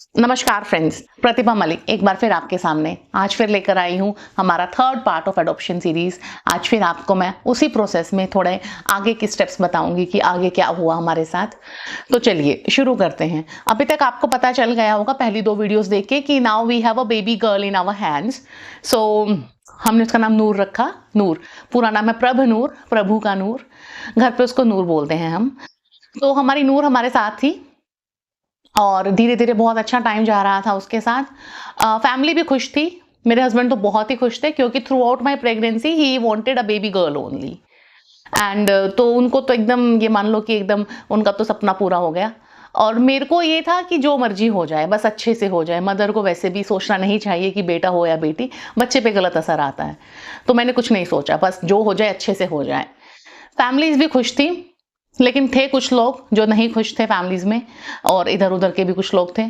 नमस्कार फ्रेंड्स, प्रतिभा मलिक एक बार फिर आपके सामने आज फिर लेकर आई हूँ हमारा third part of adoption series. आज फिर आपको मैं उसी प्रोसेस में थोड़े आगे की स्टेप्स बताऊंगी कि आगे क्या हुआ हमारे साथ। तो चलिए शुरू करते हैं। अभी तक आपको पता चल गया होगा पहली दो वीडियोस देख के कि now we have a baby girl in our hands. So हमने उसका नाम नूर रखा। नूर पूरा नाम है प्रभ नूर, प्रभु का नूर, घर पे उसको नूर बोलते हैं हम। तो हमारी नूर हमारे साथ थी और धीरे धीरे बहुत अच्छा टाइम जा रहा था उसके साथ। फैमिली भी खुश थी। मेरे हस्बैंड तो बहुत ही खुश थे क्योंकि through out my pregnancy he wanted a baby girl only. And तो उनको तो एकदम ये मान लो कि एकदम उनका तो सपना पूरा हो गया। और मेरे को ये था कि जो मर्जी हो जाए, बस अच्छे से हो जाए। मदर को वैसे भी सोचना नहीं चाहिए कि बेटा हो या बेटी, बच्चे पे गलत असर आता है। तो मैंने कुछ नहीं सोचा, बस जो हो जाए अच्छे से हो जाए। फैमिलीज भी खुश थी, लेकिन थे कुछ लोग जो नहीं खुश थे फैमिलीज में, और इधर उधर के भी कुछ लोग थे।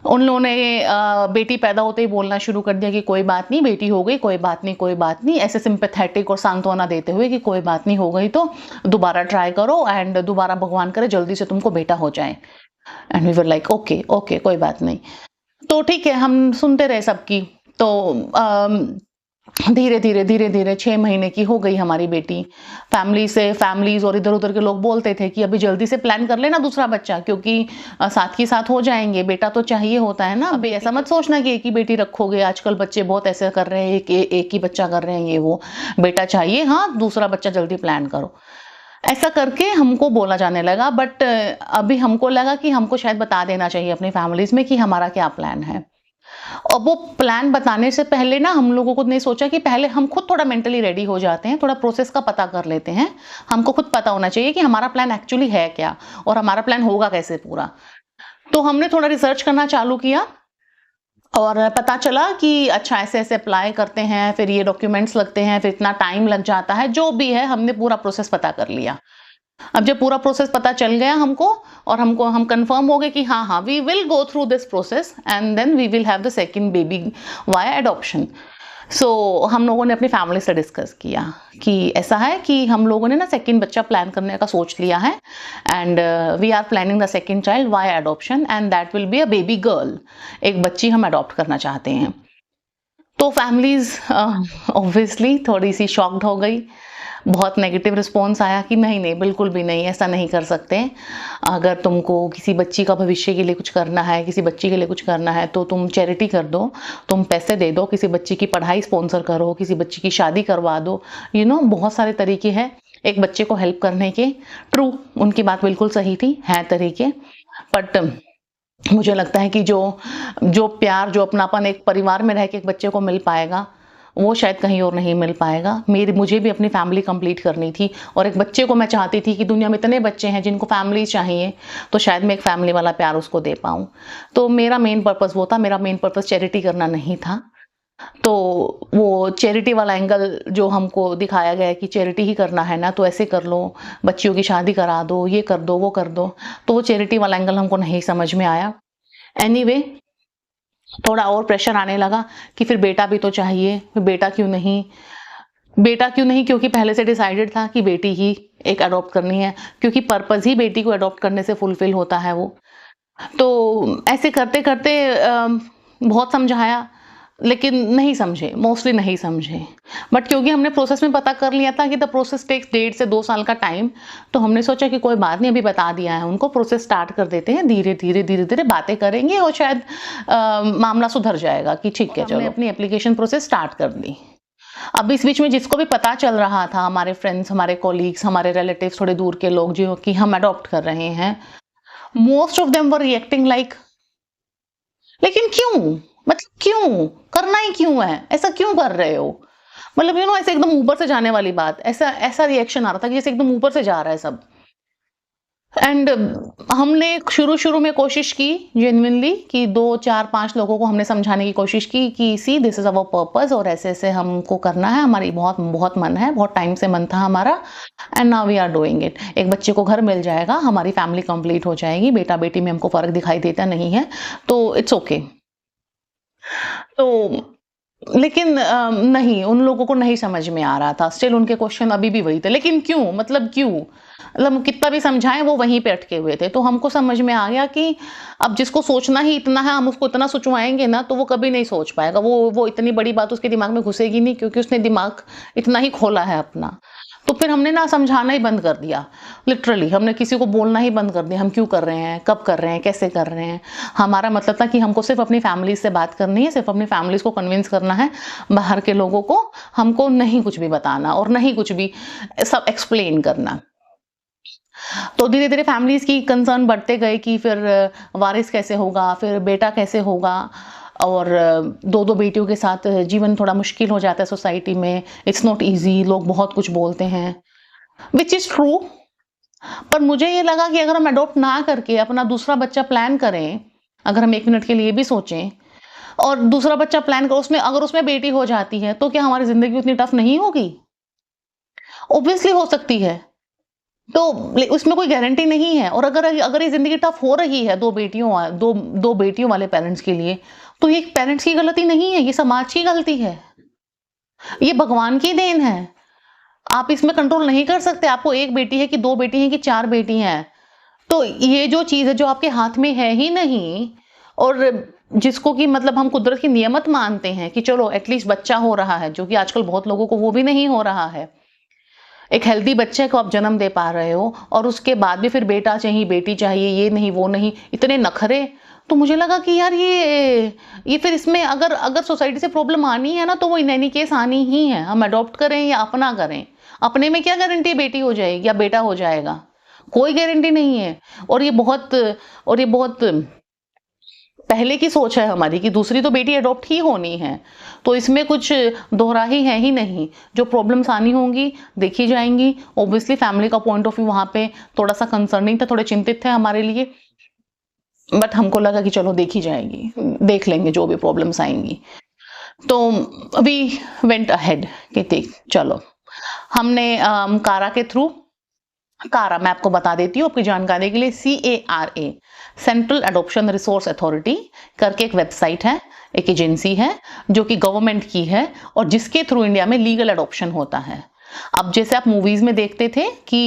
उन लोगों ने बेटी पैदा होते ही बोलना शुरू कर दिया कि कोई बात नहीं, बेटी हो गई, कोई बात नहीं, कोई बात नहीं, ऐसे सिंपैथेटिक और सांत्वना देते हुए कि कोई बात नहीं, हो गई तो दोबारा ट्राई करो एंड दोबारा भगवान करे जल्दी से तुमको बेटा हो जाए। And we were like okay okay, कोई बात नहीं। तो ठीक है, हम सुनते रहे सबकी। तो धीरे धीरे धीरे धीरे 6 महीने की हो गई हमारी बेटी। फैमिलीज और इधर उधर के लोग बोलते थे कि अभी जल्दी से प्लान कर लेना दूसरा बच्चा, क्योंकि साथ के साथ हो जाएंगे, बेटा तो चाहिए होता है ना। अभी ऐसा मत सोचना कि एक ही बेटी रखोगे, आजकल बच्चे बहुत ऐसे कर रहे हैं, एक ही बच्चा कर रहे हैं, ये वो बेटा चाहिए, हाँ दूसरा बच्चा जल्दी प्लान करो। ऐसा करके हमको बोला जाने लगा। बट अभी हमको लगा कि हमको शायद बता देना चाहिए अपनी फैमिलीज में कि हमारा क्या प्लान है। और वो प्लान बताने से पहले ना हम लोगों को नहीं सोचा कि पहले हम खुद थोड़ा मेंटली रेडी हो जाते हैं, थोड़ा प्रोसेस का पता कर लेते हैं। हमको खुद पता होना चाहिए कि हमारा प्लान एक्चुअली है क्या और हमारा प्लान होगा कैसे पूरा। तो हमने थोड़ा रिसर्च करना चालू किया और पता चला कि अच्छा ऐसे ऐसे अप्लाई करते हैं, फिर ये डॉक्यूमेंट्स लगते हैं, फिर इतना टाइम लग जाता है। जो भी है हमने पूरा प्रोसेस पता कर लिया। अब जब पूरा प्रोसेस पता चल गया हमको, और हम कंफर्म हो गए कि हाँ हाँ we will go through this process and then we will have the second baby via adoption. So हम लोगों ने अपनी फैमिली से डिस्कस किया कि ऐसा है कि हम लोगों ने ना सेकंड बच्चा प्लान करने का सोच लिया है and we are planning the second child via adoption and that will be a baby girl. एक बच्ची हम अडॉप्ट करना चाहते हैं। तो फैमिलीज ऑब्वियसली थोड़ी सी शॉक्ड हो गई। बहुत नेगेटिव रिस्पॉन्स आया कि नहीं नहीं, बिल्कुल भी नहीं, ऐसा नहीं कर सकते। अगर तुमको किसी बच्ची का भविष्य के लिए कुछ करना है, किसी बच्ची के लिए कुछ करना है, तो तुम चैरिटी कर दो, तुम पैसे दे दो, किसी बच्ची की पढ़ाई स्पॉन्सर करो, किसी बच्ची की शादी करवा दो। बहुत सारे तरीके हैं एक बच्चे को हेल्प करने के। ट्रू, उनकी बात बिल्कुल सही थी, हैं तरीके। बट मुझे लगता है कि जो जो प्यार, जो अपनापन एक परिवार में रह के एक बच्चे को मिल पाएगा, वो शायद कहीं और नहीं मिल पाएगा। मुझे भी अपनी फैमिली कंप्लीट करनी थी और एक बच्चे को मैं चाहती थी कि दुनिया में इतने बच्चे हैं जिनको फैमिली चाहिए, तो शायद मैं एक फैमिली वाला प्यार उसको दे पाऊँ। तो मेरा मेन पर्पस वो था। मेरा मेन पर्पस चैरिटी करना नहीं था। तो वो चैरिटी वाला एंगल जो हमको दिखाया गया कि चैरिटी ही करना है ना, तो ऐसे कर लो, बच्चियों की शादी करा दो, ये कर दो, वो कर दो, तो वो चैरिटी वाला एंगल हमको नहीं समझ में आया। एनीवे, थोड़ा और प्रेशर आने लगा कि फिर बेटा भी तो चाहिए। फिर बेटा क्यों नहीं, बेटा क्यों नहीं, क्योंकि पहले से डिसाइडेड था कि बेटी ही एक अडॉप्ट करनी है, क्योंकि पर्पस ही बेटी को अडॉप्ट करने से फुलफिल होता है वो। तो ऐसे करते करते बहुत समझाया, लेकिन नहीं समझे, मोस्टली नहीं समझे। बट क्योंकि हमने प्रोसेस में पता कर लिया था कि द प्रोसेस टेक्स 1.5 से 2 साल का टाइम, तो हमने सोचा कि कोई बात नहीं, अभी बता दिया है उनको, प्रोसेस स्टार्ट कर देते हैं, धीरे धीरे धीरे धीरे बातें करेंगे और शायद मामला सुधर जाएगा कि ठीक है चलो। अपनी एप्लीकेशन प्रोसेस स्टार्ट कर दी। अब इस बीच में जिसको भी पता चल रहा था, हमारे फ्रेंड्स, हमारे कोलीग्स, हमारे रिलेटिव्स, थोड़े दूर के लोग जो कि हम अडॉप्ट कर रहे हैं, most of them were reacting like, लेकिन क्यों, मतलब क्यों करना ही क्यों है, ऐसा क्यों कर रहे हो, मतलब ऐसे एकदम ऊपर से जाने वाली बात। ऐसा ऐसा रिएक्शन आ रहा था कि जैसे एकदम ऊपर से जा रहा है सब। एंड हमने शुरू में कोशिश की जेन्युइनली कि 2 4 5 लोगों को हमने समझाने की कोशिश की कि see this is our purpose और ऐसे ऐसे हमको करना है, हमारी बहुत बहुत मन है, बहुत टाइम से मन था हमारा, and now we are doing it. एक बच्चे को घर मिल जाएगा, हमारी फैमिली कंप्लीट हो जाएगी, बेटा बेटी में हमको फर्क दिखाई देता नहीं है, तो इट्स ओके। तो लेकिन नहीं, उन लोगों को नहीं समझ में आ रहा था। स्टिल उनके क्वेश्चन अभी भी वही थे, लेकिन क्यों? मतलब क्यों? मतलब कितना भी समझाएँ वो वहीं पे अटके हुए थे। तो हमको समझ में आ गया कि अब जिसको सोचना ही इतना है, हम उसको इतना सोचवाएँगे ना तो वो कभी नहीं सोच पाएगा। वो इतनी बड़ी बात उसके दिमाग में घुसेगी नहीं, क्योंकि उसने दिमाग इतना ही खोला है अपना। तो फिर हमने ना समझाना ही बंद कर दिया। लिटरली हमने किसी को बोलना ही बंद कर दिया, हम क्यों कर रहे हैं, कब कर रहे हैं, कैसे कर रहे हैं। हमारा मतलब था कि हमको सिर्फ़ अपनी फैमिली से बात करनी है, सिर्फ़ अपनी फैमिलीज़ को कन्विंस करना है। बाहर के लोगों को हमको नहीं कुछ भी बताना और नहीं कुछ भी सब एक्सप्लेन करना। तो धीरे-धीरे फैमिलीज़ की कंसर्न बढ़ते गए कि फिर वारिस कैसे होगा, फिर बेटा कैसे होगा, और 2-2 बेटियों के साथ जीवन थोड़ा मुश्किल हो जाता है सोसाइटी में। इट्स नॉट ईज़ी, लोग बहुत कुछ बोलते हैं, व्हिच इज़ ट्रू। पर मुझे ये लगा कि अगर हम अडॉप्ट ना करके अपना दूसरा बच्चा प्लान करें, अगर हम 1 मिनट के लिए भी सोचें और दूसरा बच्चा प्लान करो, उसमें अगर उसमें बेटी हो जाती है, तो क्या हमारी ज़िंदगी उतनी टफ नहीं होगी? ऑब्वियसली हो सकती है। तो उसमें कोई गारंटी नहीं है, और अगर अगर ये ज़िंदगी टफ हो रही है 2 बेटियों वाले पेरेंट्स के लिए, तो ये पेरेंट्स की गलती नहीं है, ये समाज की गलती है। ये भगवान की देन है। आप इसमें कंट्रोल नहीं कर सकते, आपको 1 बेटी है कि 2 बेटी हैं कि 4 बेटी हैं। तो ये जो चीज़ है जो आपके हाथ में है ही नहीं, और जिसको कि मतलब हम कुदरत की नियमत मानते हैं कि चलो एटलीस्ट बच्चा हो रहा है, जो कि आजकल बहुत लोगों को वो भी नहीं हो रहा है। एक हेल्दी बच्चे को आप जन्म दे पा रहे हो और उसके बाद भी फिर बेटा चाहिए, बेटी चाहिए, ये नहीं, वो नहीं, इतने नखरे। तो मुझे लगा कि यार ये फिर इसमें अगर अगर सोसाइटी से प्रॉब्लम आनी है ना, तो वो इन एनी केस आनी ही है। हम अडॉप्ट करें या अपना करें, अपने में क्या गारंटी बेटी हो जाएगी या बेटा हो जाएगा? कोई गारंटी नहीं है। और ये बहुत पहले की सोच है हमारी कि दूसरी तो बेटी अडॉप्ट ही होनी है। तो इसमें कुछ दोहराही है ही नहीं। जो प्रॉब्लम्स आनी होंगी देखी जाएँगी। ऑब्वियसली फैमिली का पॉइंट ऑफ व्यू वहाँ पे थोड़ा-सा कंसर्निंग था, थोड़े चिंतित थे हमारे लिए। बट हमको लगा कि चलो देखी जाएगी, देख लेंगे जो भी प्रॉब्लम्स आएँगी। तो अभी वेंट अहेड कि देख चलो। हमने कारा के थ्रू, कारा मैं आपको बता देती हूँ आपकी जानकारी के लिए, CARA central adoption resource authority करके एक वेबसाइट है, एक एजेंसी है जो कि गवर्नमेंट की है और जिसके थ्रू इंडिया में लीगल एडॉप्शन होता है। अब जैसे आप मूवीज में देखते थे कि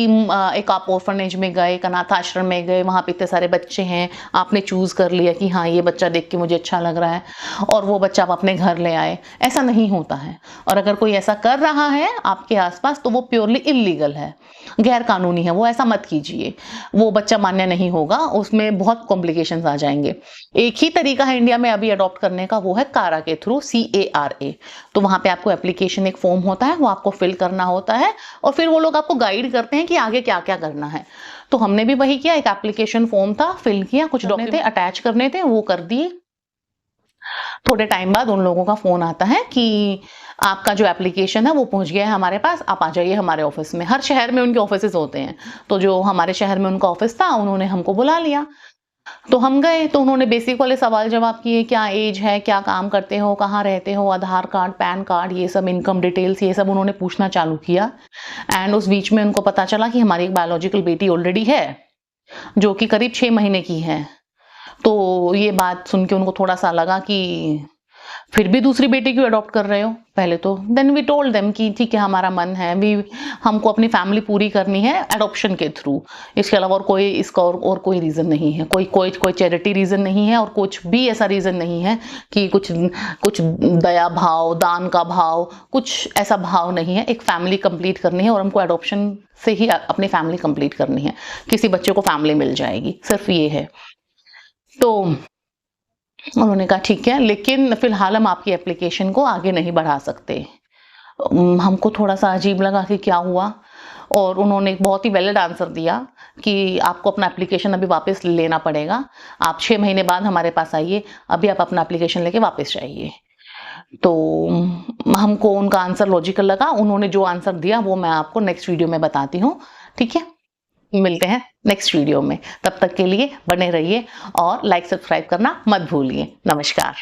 एक आप ऑर्फनेज में गए, एक अनाथ आश्रम में गए, वहां पे इतने सारे बच्चे हैं, आपने चूज कर लिया कि हाँ ये बच्चा देख के मुझे अच्छा लग रहा है और वो बच्चा आप अपने घर ले आए। ऐसा नहीं होता है, और अगर कोई ऐसा कर रहा है आपके आसपास तो वो प्योरली इलीगल है, गैर कानूनी है। वो ऐसा मत कीजिए, वो बच्चा मान्य नहीं होगा, उसमें बहुत कॉम्प्लिकेशंस आ जाएंगे। एक ही तरीका है इंडिया में अभी अडॉप्ट करने का, वो है कारा के थ्रू, CARA। तो वहां पे आपको एप्लीकेशन, एक फॉर्म होता है, वो आपको फिल करना होता है और फिर वो लोग आपको गाइड करते हैं कि आगे क्या क्या करना है। तो हमने भी वही किया, एक एप्लीकेशन फॉर्म था, फिल किया, कुछ डॉक्यूमेंट थे अटैच करने थे, वो कर दिए। थोड़े टाइम बाद उन लोगों का फोन आता है कि आपका जो एप्लीकेशन है वो पहुंच गया है हमारे पास, आप आ जाइए हमारे ऑफिस में। हर शहर में उनके ऑफिस होते हैं, तो जो हमारे शहर में उनका ऑफिस था उन्होंने हमको बुला लिया। तो हम गए, तो उन्होंने बेसिक वाले सवाल जवाब किए, क्या एज है, क्या काम करते हो, कहाँ रहते हो, आधार कार्ड, पैन कार्ड, ये सब इनकम डिटेल्स, ये सब उन्होंने पूछना चालू किया। एंड उस बीच में उनको पता चला कि हमारी एक बायोलॉजिकल बेटी ऑलरेडी है जो कि करीब 6 महीने की है। तो ये बात सुन के उनको थोड़ा सा लगा कि फिर भी दूसरी बेटी क्यों अडॉप्ट कर रहे हो पहले तो। देन वी टोल्ड देम कि ठीक है हमारा मन है, हमको अपनी फैमिली पूरी करनी है एडॉप्शन के थ्रू, इसके अलावा और कोई इसका और कोई रीज़न नहीं है, कोई चैरिटी रीज़न नहीं है और कुछ भी ऐसा रीज़न नहीं है कि कुछ दया भाव, दान का भाव, कुछ ऐसा भाव नहीं है। एक फैमिली कंप्लीट करनी है और हमको एडॉप्शन से ही अपनी फैमिली कंप्लीट करनी है, किसी बच्चे को फैमिली मिल जाएगी, सिर्फ ये है। तो उन्होंने कहा ठीक है, लेकिन फिलहाल हम आपकी एप्लीकेशन को आगे नहीं बढ़ा सकते। हमको थोड़ा सा अजीब लगा कि क्या हुआ, और उन्होंने एक बहुत ही वैलिड आंसर दिया कि आपको अपना एप्लीकेशन अभी वापस लेना पड़ेगा, आप 6 महीने बाद हमारे पास आइए, अभी आप अपना एप्लीकेशन लेके वापस जाइए। तो हमको उनका आंसर लॉजिकल लगा। उन्होंने जो आंसर दिया वो मैं आपको नेक्स्ट वीडियो में बताती हूँ, ठीक है। मिलते हैं नेक्स्ट वीडियो में, तब तक के लिए बने रहिए और लाइक सब्सक्राइब करना मत भूलिए। नमस्कार।